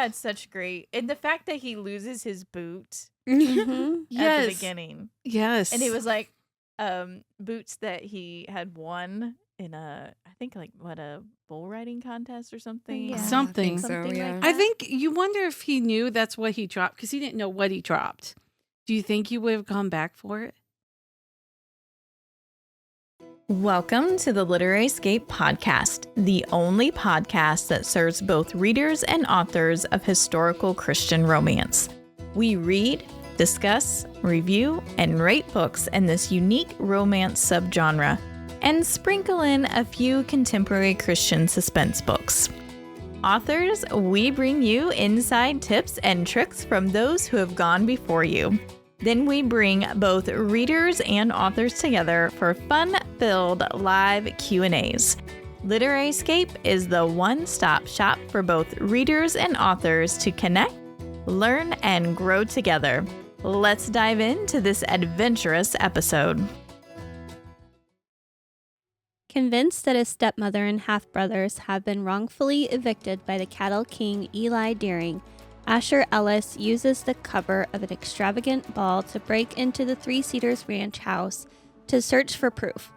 had such great, and the fact that he loses his boot Mm-hmm. at the beginning. Yes. And it was like boots that he had won in I think a bull riding contest or something. Yeah. Something. I think so, Something yeah. like I that. think you wonder if he knew that's what he dropped because he didn't know what he dropped. Do you think he would have gone back for it? Welcome to the LiteraryScape podcast, the only podcast that serves both readers and authors of historical Christian romance. We read, discuss, review, and rate books in this unique romance subgenre, and sprinkle in a few contemporary Christian suspense books. Authors, we bring you inside tips and tricks from those who have gone before you. Then we bring both readers and authors together for fun-filled live Q&As. LiteraryScape is the one-stop shop for both readers and authors to connect, learn, and grow together. Let's dive into this adventurous episode. Convinced that his stepmother and half-brothers have been wrongfully evicted by the cattle king Eli Deering, Asher Ellis uses the cover of an extravagant ball to break into the Three Cedars Ranch house to search for proof.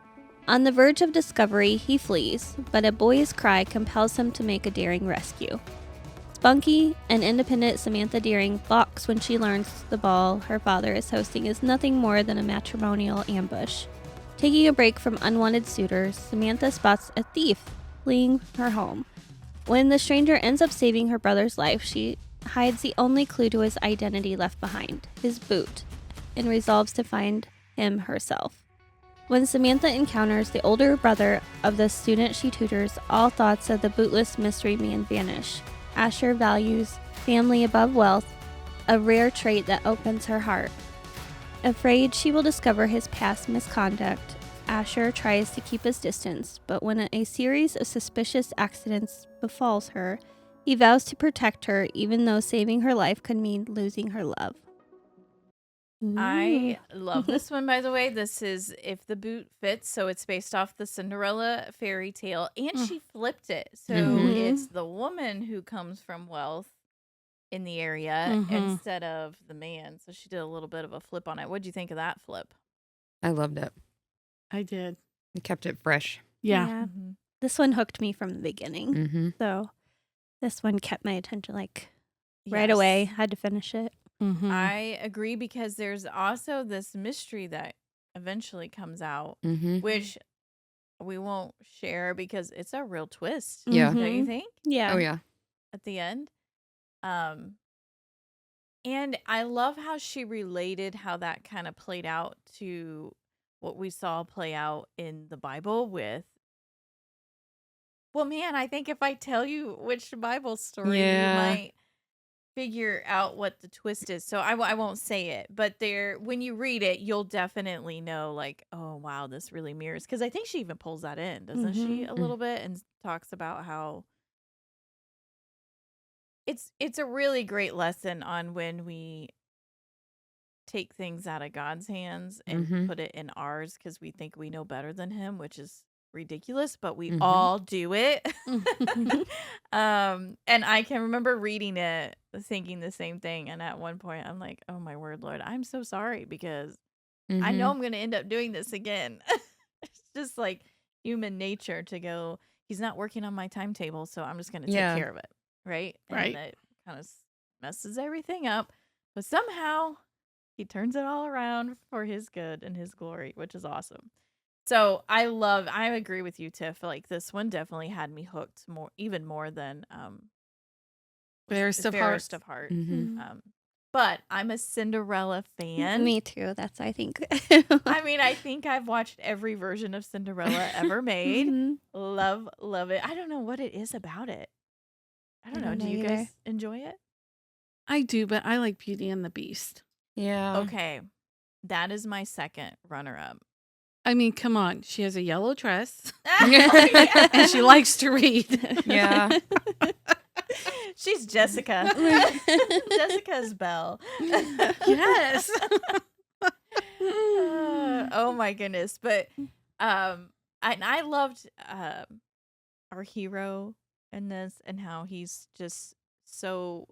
On the verge of discovery, he flees, but a boy's cry compels him to make a daring rescue. Spunky and independent Samantha Deering balks when she learns the ball her father is hosting is nothing more than a matrimonial ambush. Taking a break from unwanted suitors, Samantha spots a thief fleeing her home. When the stranger ends up saving her brother's life, she hides the only clue to his identity left behind, his boot, and resolves to find him herself. When Samantha encounters the older brother of the student she tutors, all thoughts of the bootless mystery man vanish. Asher values family above wealth, a rare trait that opens her heart. Afraid she will discover his past misconduct, Asher tries to keep his distance, but when a series of suspicious accidents befalls her, he vows to protect her, even though saving her life could mean losing her love. I love this one, by the way. This is If the Boot Fits, so it's based off the Cinderella fairy tale, and she flipped it. So it's the woman who comes from wealth in the area instead of the man. So she did a little bit of a flip on it. What'd you think of that flip? I loved it. I did. It kept it fresh. Yeah. This one hooked me from the beginning. Mm-hmm. So this one kept my attention right away. Had to finish it. Mm-hmm. I agree, because there's also this mystery that eventually comes out, Mm-hmm. which we won't share because it's a real twist. Yeah. Don't you think? Yeah. Oh, yeah. At the end. And I love how she related how that kind of played out to what we saw play out in the Bible with. Well, man, I think if I tell you which Bible story, Yeah. you might figure out what the twist is. So I won't say it, but when you read it, you'll definitely know, like, oh wow, this really mirrors. Because I think she even pulls that in, doesn't she, a little bit, and talks about how it's a really great lesson on when we take things out of God's hands and put it in ours because we think we know better than him, which is ridiculous, but we all do it. And I can remember reading it thinking the same thing, and at one point I'm like, oh my word, Lord, I'm so sorry, because I know I'm gonna end up doing this again. It's just like human nature to go, he's not working on my timetable, so I'm just gonna take care of it, right? Right. And it kind of messes everything up, but somehow he turns it all around for his good and his glory, which is awesome. So I agree with you, Tiff. Like, this one definitely had me hooked even more than Fairest of Heart. But I'm a Cinderella fan. Me too. That's, I think. I mean, I think I've watched every version of Cinderella ever made. Love it. I don't know what it is about it. I don't know. Do you guys enjoy it? I do, but I like Beauty and the Beast. Yeah. Okay. That is my second runner-up. I mean, come on. She has a yellow dress Yeah. and she likes to read. Yeah. She's Jessica. Jessica's Belle. Yes. Oh my goodness. But I loved our hero in this, and how he's just so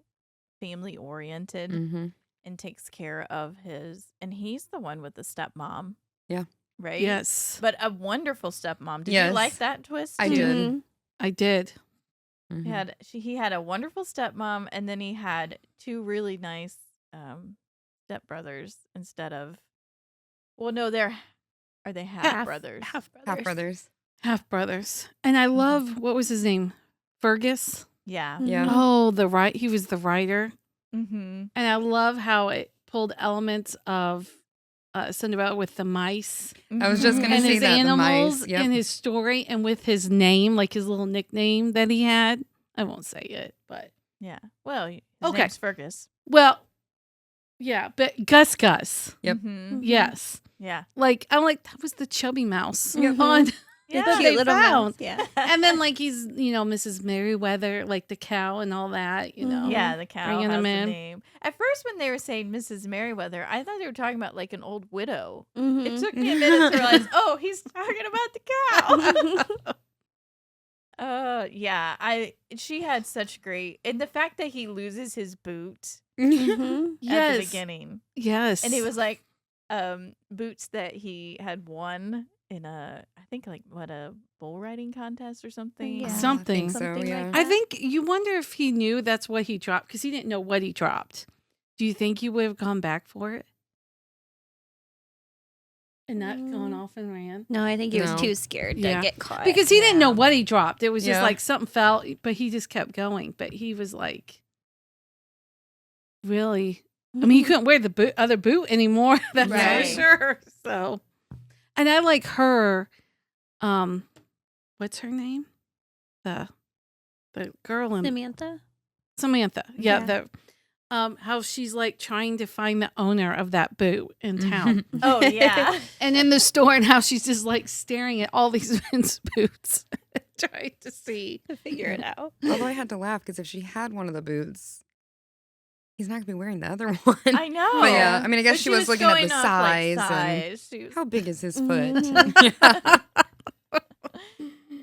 family oriented Mm-hmm. and takes care of and he's the one with the stepmom. Yeah. Right? Yes, But a wonderful stepmom. Did you Yes. like that twist? I too? did. Mhm. I did. Mhm. He had a wonderful stepmom, and then he had two really nice stepbrothers instead of. Well, no, are they half brothers? Half brothers. Half brothers. Half brothers. And I love, what was his name? Fergus? Yeah. Yeah. Mhm. Oh, he was the writer. Mm-hmm. And I love how it pulled elements of Cinderella with the mice I was just Mhm. gonna and say his that, the animals mice, yep. in his story and with his name, like his little nickname that he had. I won't say it, but Yeah. Well, his Okay. name's Fergus. well, yeah, but Gus. Yep. Mhm. Yes. Yeah. Like, I'm like, that was the chubby mouse Mhm. on Yeah. that Cute they little found. mouse. Yeah. And then, like, he's, Mrs. Merriweather, like the cow and all that, Mhm. Yeah, the cow Bringing has him the in. name. At first, when they were saying Mrs. Merriweather, I thought they were talking about like an old widow. Mhm. It took me a minute to realize, oh, he's talking about the cow. Yeah. She had such great, and the fact that he loses his boot Mhm. at the Yes. beginning, Yes. and it was like boots that he had won in I think like a bull riding contest or something. Yeah. Something. I think so, Something yeah. like I that. think you wonder if he knew that's what he dropped because he didn't know what he dropped. Do you think he would have gone back for it? And not gone off and ran? No, I think he was No. too scared Yeah. to get caught. Because he didn't know Yeah. what he dropped. It was just Yeah. like something fell, but he just kept going. But he was like, really? I mean, he couldn't wear the other boot anymore. That's Right. for sure. So, and I like her. What's her name? The girl in Samantha. Samantha. Yeah. Yeah. How she's like trying to find the owner of that boot in town. Oh yeah. And in the store, and how she's just like staring at all these men's boots, trying to see. To figure it out. Although I had to laugh because if she had one of the boots, he's not gonna be wearing the other one. I know. But yeah, I mean, I guess But she was looking at going the off, like, size and She was- how big is his Mhm. foot. Yeah.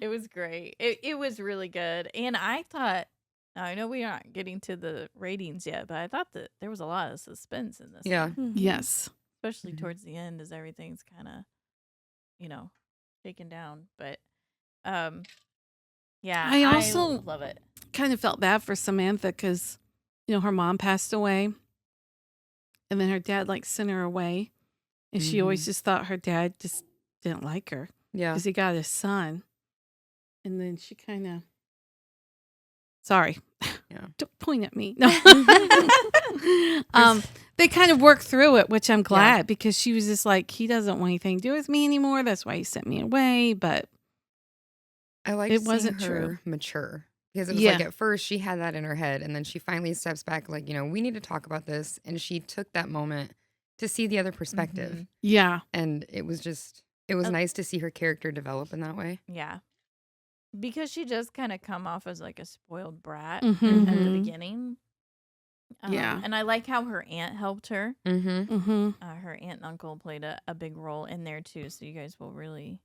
It was great. It was really good. And I thought, now I know we aren't getting to the ratings yet, but I thought that there was a lot of suspense in this. Yeah. one, Mhm. Yes. especially Mhm. towards the end as everything's kind of, taken down. But, yeah, I also- love it. Kind of felt bad for Samantha because, her mom passed away. And then her dad like sent her away. And she always just thought her dad just didn't like her Yeah. because he got his son. And then she kind of, sorry. Yeah. Don't point at me. No. They kind of worked through it, which I'm glad because she was just like, he doesn't want anything to do with me anymore. That's why he sent me away. But I like It wasn't her true. mature because it was Yeah. like at first she had that in her head and then she finally steps back like, we need to talk about this. And she took that moment to see the other perspective. Mhm. yeah. And it was Uh, nice to see her character develop in that way. Yeah. Because she does kind of come off as like a spoiled brat Mhm. at the Mhm. beginning. Yeah. And I like how her aunt helped her. Mm-hmm. Mm-hmm. Her aunt and uncle played a big role in there too. So you guys will really.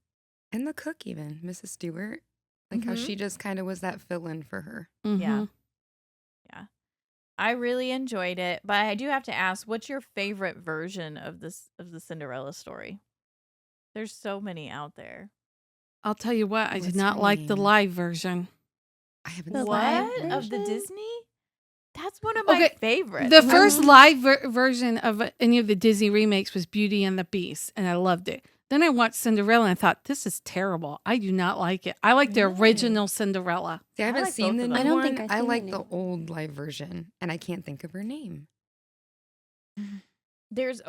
And the cook even, Mrs. Stewart. Like how Mhm. she just kind of was that fill-in for her. Yeah. I really enjoyed it, but I do have to ask, what's your favorite version of the Cinderella story? There's so many out there. I'll tell you what, I did What's not her like the name? live version. I haven't The seen live it. What? Of the version? Disney? That's one of my Okay, favorites. The first live version of any of the Disney remakes was Beauty and the Beast, and I loved it. Then I watched Cinderella and I thought, this is terrible. I do not like it. I like the Really? original Cinderella. See, I I haven't like seen both the of new them. I don't one. think I've I seen like the the new old live version, and I can't think of her name. there was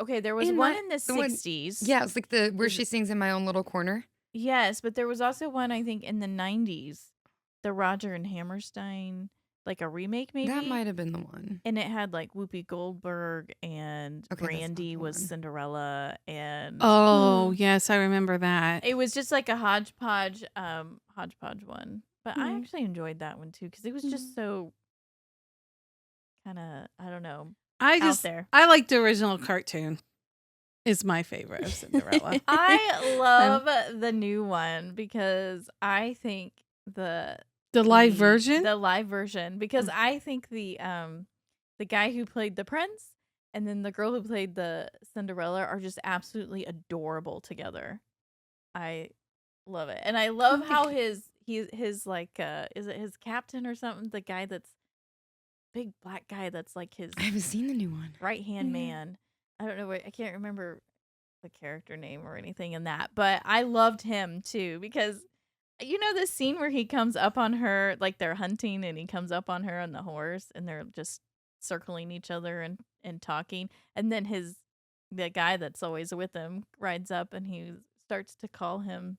In one my- in the the one- 60s. Yeah, it's like where Is she it- sings in my own little corner. Yes, but there was also one I think in the 90s. The Roger and Hammerstein, like a remake maybe. That might have been the one. And it had like Whoopi Goldberg and Okay, that's not Brandy the was one. Cinderella, and Oh, yes, I remember that. it was just like a hodgepodge one. But I Mhm. actually enjoyed that one too because it was just so kind of, I don't know, I out just, there. I like the original cartoon. Is my favorite of Cinderella. I love the new one because I think The live version? the live version, because I think the the guy who played the prince and then the girl who played the Cinderella are just absolutely adorable together. I love it. And I love how his like is it his captain or something? The guy that's big black guy that's like his I haven't seen the new one. right-hand man. I don't know I can't remember the character name or anything in that, but I loved him too because you know the scene where he comes up on her, like they're hunting and he comes up on her on the horse and they're just circling each other and talking, and then the guy that's always with him rides up and he starts to call him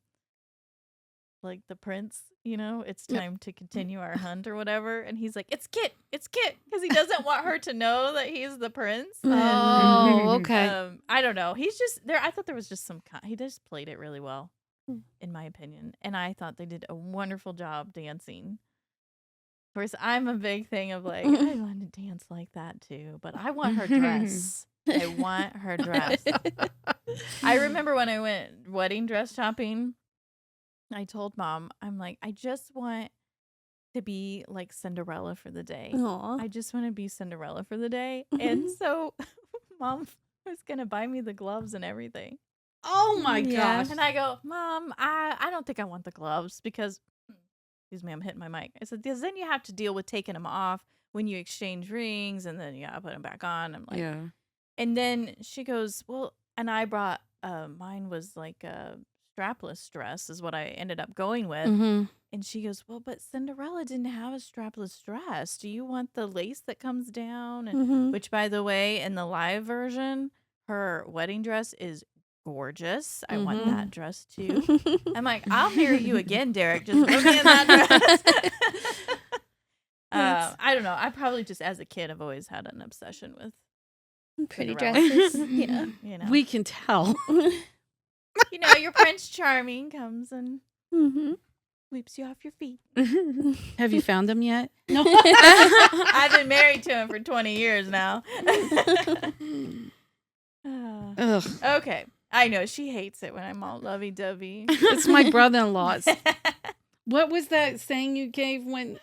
like the prince, you know, it's time to continue our hunt or whatever, and he's like, it's Kit, because he doesn't want her to know that he's the prince. Oh, okay. I don't know, he's just there. I thought there was just he just played it really well, in my opinion, and I thought they did a wonderful job dancing. Of course, I'm a big thing of like, I want to dance like that too, but I want her dress. I want her dress. I remember when I went wedding dress shopping, I told Mom, I'm like, I just want to be like Cinderella for the day. Aw. I just want to be Cinderella for the day. And so Mom was going to buy me the gloves and everything. Oh my Yeah. gosh. And I go, Mom, I don't think I want the gloves because, excuse me, I'm hitting my mic. I said, because then you have to deal with taking them off when you exchange rings and then you got to put them back on. I'm like, Yeah. And then she goes, well, and I brought, mine was like a strapless dress is what I ended up going with. Mm-hmm. And she goes, well, but Cinderella didn't have a strapless dress. Do you want the lace that comes down? And Mm-hmm. which, by the way, in the live version, her wedding dress is gorgeous. I want that dress too. I'm like, I'll marry you again, Derek. Just put me in that dress. I don't know. I probably just, as a kid, I've always had an obsession with Pretty Cinderella. dresses. Yeah. You know, We can tell. you know, your Prince Charming comes and Mm-hmm. sweeps you off your feet. Have you found them yet? No. I've been married to him for 20 years now. Ugh. Okay. I know. She hates it when I'm all lovey-dovey. It's my brother-in-law's. What was that saying you gave when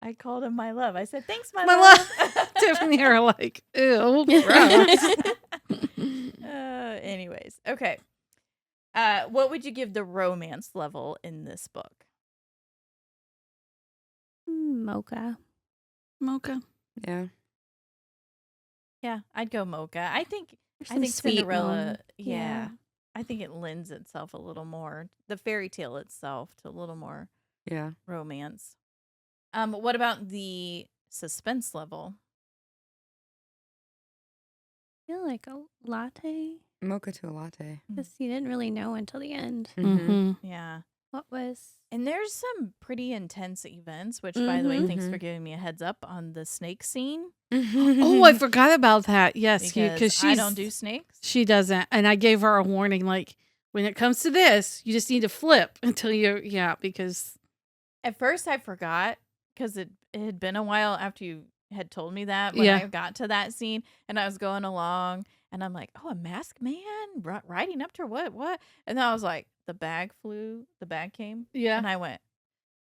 I called him my love. I said, thanks, my my love. love? Tiffany and I are like, ew, gross. Anyways. Okay. What would you give the romance level in this book? Mocha. Mocha. Yeah. Yeah, I'd go mocha. I think There's some sweet Cinderella, moments. yeah. I think it lends itself a little more, the fairy tale itself, to a little more Yeah. romance. What about the suspense level? I feel like a latte. Mocha to a latte. Because you didn't really know until the end Mm-hmm. Yeah. what was. And there's some pretty intense events, which, by the way, thanks Mhm. for giving me a heads up on the snake scene. Oh, I forgot about that. Yes, Because I don't do snakes. She doesn't, and I gave her a warning. Like when it comes to this, you just need to flip until because At first, I forgot because it had been a while after you had told me that when Yeah. I got to that scene, and I was going along, and I'm like, "Oh, a masked man riding up to her? What?" And then I was like, "The bag came." yeah. And I went,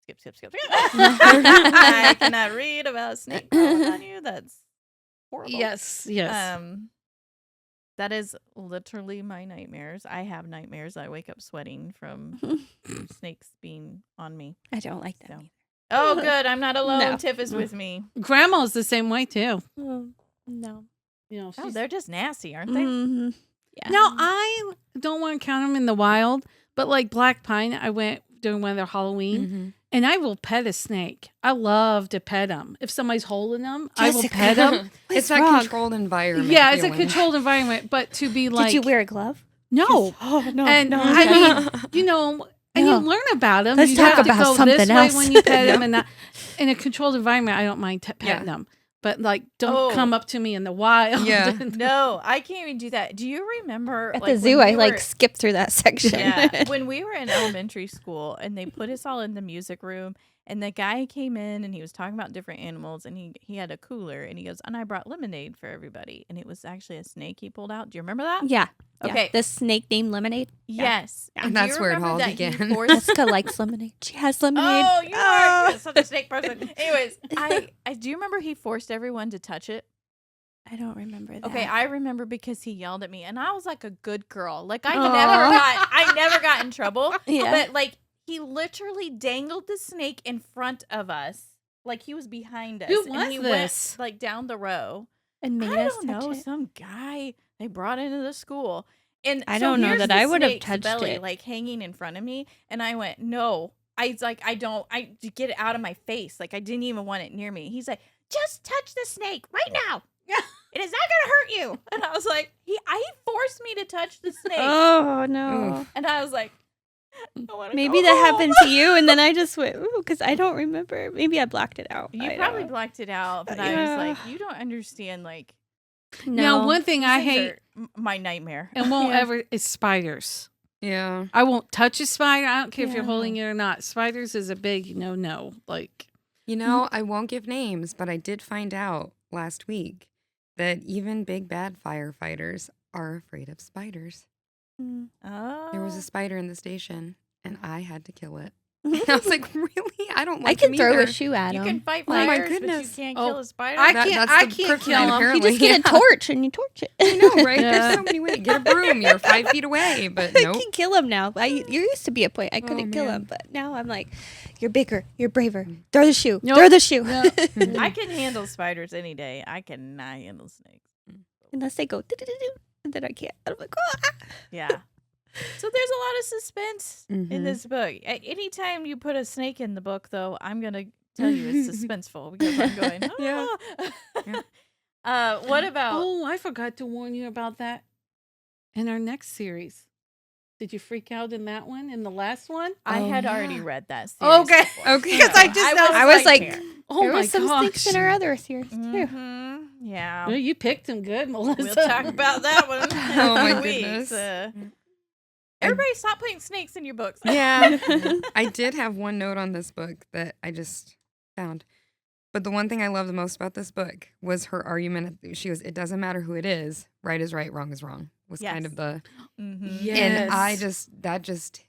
skip. I cannot read about a snake crawling on you. That's horrible. Yes. That is literally my nightmares. I have nightmares. I wake up sweating from snakes being on me. I don't like that So. either. Oh, good. I'm not alone. No. Tiff is with me. Grandma's the same way too. No. You know, Oh, they're just nasty, aren't they? Mm-hmm. Yeah. No, I don't want to count them in the wild, but like Black Pine, I went during one of their Halloween, Mhm. and I will pet a snake. I love to pet them. If somebody's holding them, I will pet them. It's that wrong? controlled environment. Yeah, it's a feeling. controlled environment, but to be like, Did you wear a glove? no? Oh, no. And no. I mean, you know, and you No. learn about them. Let's you talk have to about go something this else. way when you pet them, and that in a controlled environment, I don't mind petting Yeah. them. But like, don't Oh. come up to me in the wild. Yeah. No, I can't even do that. Do you remember At like, the zoo, when I we like were- skipped through that section. Yeah, when we were in elementary school and they put us all in the music room, and the guy came in and he was talking about different animals, and he had a cooler, and he goes, and I brought lemonade for everybody, and it was actually a snake he pulled out. Do you remember that? Yeah. Yeah. Okay. The snake named Lemonade. Yes. And do you that's where it remember all that he began. forced- Jessica likes lemonade. She has lemonade. Oh, you are such a snake person. Anyways, I do remember he forced everyone to touch it. I don't remember that. Okay, I remember because he yelled at me, and I was like a good girl. Like I Aw. never got in trouble. Yeah. But like he literally dangled the snake in front of us, like he was behind us. Who and was he this? went like down the row. And made I us don't touch know, it. some guy they brought into the school. And I so don't know here's that the I would have snake's touched belly, it. like hanging in front of me, and I went, no. I was like, I get it out of my face. Like I didn't even want it near me. He's like, just touch the snake right now. It is not gonna hurt you. And I was like, he forced me to touch the snake. Oh no. Oof. And I was like, I wanna Maybe go that home. happened to you, and then I just went, ooh, because I don't remember. Maybe I blocked it out. You I probably don't- blocked it out, but I was like, you don't understand. Like, Now, No. one thing I these things hate are my nightmare. and won't Yeah. ever is spiders. Yeah. I won't touch a spider. I don't care if you're Yeah. holding it or not. Spiders is a big no. Like, You know, I won't give names, but I did find out last week that even big bad firefighters are afraid of spiders. Mm. Oh, There was a spider in the station, and I had to kill it. And I was like, really? I don't I like can them throw either. a shoe at you him. can fight Oh my fires, but you goodness. can't Oh, kill a spider. I That- can't- that's I the can't kryptonite, kill 'em. You You apparently. just get a torch and you torch it. I know, right? Yeah. There's so many ways. Get a broom. You're 5 feet away, but I nope. can kill him now. You used to be a point I couldn't kill man. him, but now I'm like, you're bigger, you're braver. Throw the shoe. Nope. Throw the shoe. No. I can handle spiders any day. I cannot handle snakes. Unless they go, "Do-do-do-do," and then I can't. I'm like, ah. Yeah. So there's a lot of suspense in Mhm. this book. Anytime you put a snake in the book, though, I'm gonna tell you it's suspenseful because I'm going. Yeah. What about? Oh, I forgot to warn you about that in our next series. Did you freak out in that one? In the last one? I Oh, had yeah. already read that series. Okay. before. Okay. Because I just I was like, here. oh there my was some snakes in gosh. our other series too. Mhm, yeah. Well, you picked him good, Melissa. We'll talk about that one. in Oh, my a few goodness. weeks. Everybody, stop putting snakes in your books. Yeah. I did have one note on this book that I just found. But the one thing I love the most about this book was her argument. She was, it doesn't matter who it is. Right is right, wrong is wrong. Was kind Yes. of the, Mhm. and I Yes. that just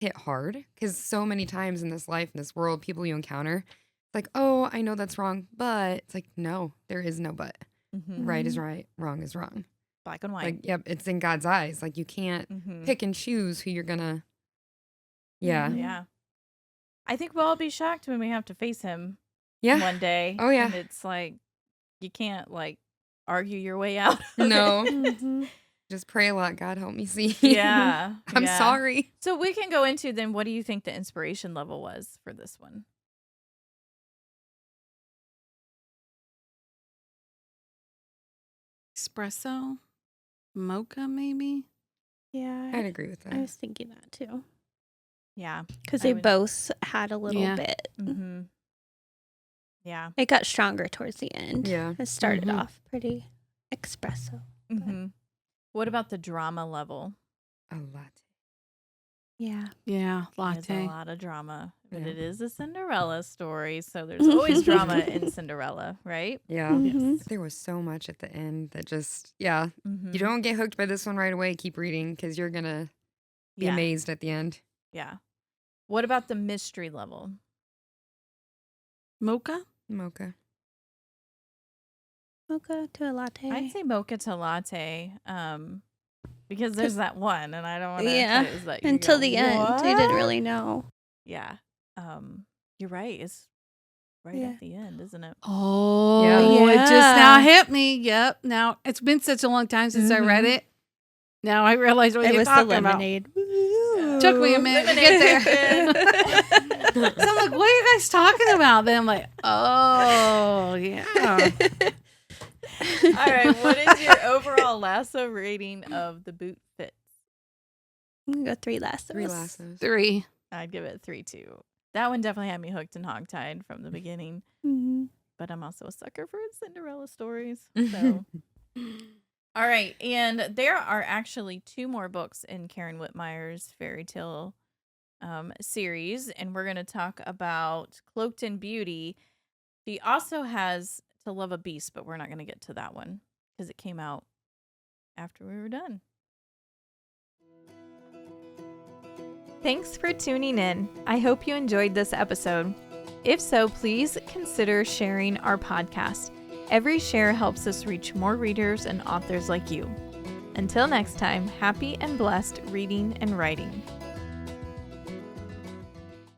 hit hard. Because so many times in this life, in this world, people you encounter, it's like, oh, I know that's wrong. But it's like, no, there is no but. Mhm. Right is right, wrong is wrong. Black and white. Like, yep, it's in God's eyes. Like, you can't Mhm. pick and choose who you're gonna. Yeah. Yeah. I think we'll all be shocked when we have to face him Yeah. one day. Oh, yeah. And it's like, you can't like argue your way out. of No. it. Mhm. Just pray a lot. God help me see. Yeah. I'm yeah. sorry. So we can go into then what do you think the inspiration level was for this one? Espresso? Mocha, maybe? Yeah, I'd agree with that. I was thinking that too. Yeah. Because I they would- both had a little Yeah. bit. Mm-hmm. Yeah. It got stronger towards the end. Yeah. It started Mhm. off pretty espresso. Mm-hmm. What about the drama level? A lot. Yeah. Yeah, There's a latte. lot of drama, but Yeah. it is a Cinderella story, so there's always drama in Cinderella, right? Yeah. Mhm. But there was so much at the end that just, yeah. Mm-hmm. You don't get hooked by this one right away. Keep reading because you're going to be Yeah. amazed at the end. Yeah. What about the mystery level? Mocha? Mocha. Mocha to a latte. I'd say mocha to latte, because there's that one, and I don't want to. Yeah. Until the end. We didn't really know. Yeah. You're right. It's right Yeah. at the end, isn't it? Oh, Yeah. it just now Yeah. hit me. Yep. Now, it's been such a long time since I read Mhm. it. Now I realize what It you're was the talking about. lemonade. Took me a minute to get there. So I'm like, what are you guys talking about? Then I'm like, oh, yeah. All right. What is your overall lasso rating of the boot fits? I'm going to go 3 lassos. 3 lassos. 3. I'd give it 3-2. That one definitely had me hooked and hogtied from the beginning. Mhm. But I'm also a sucker for Cinderella stories. So, all right, and there are actually 2 more books in Karen Witmeyer's fairy tale series, and we're going to talk about Cloaked in Beauty. She also has To Love a Beast, but we're not going to get to that one because it came out after we were done. Thanks for tuning in. I hope you enjoyed this episode. If so, please consider sharing our podcast. Every share helps us reach more readers and authors like you. Until next time, happy and blessed reading and writing.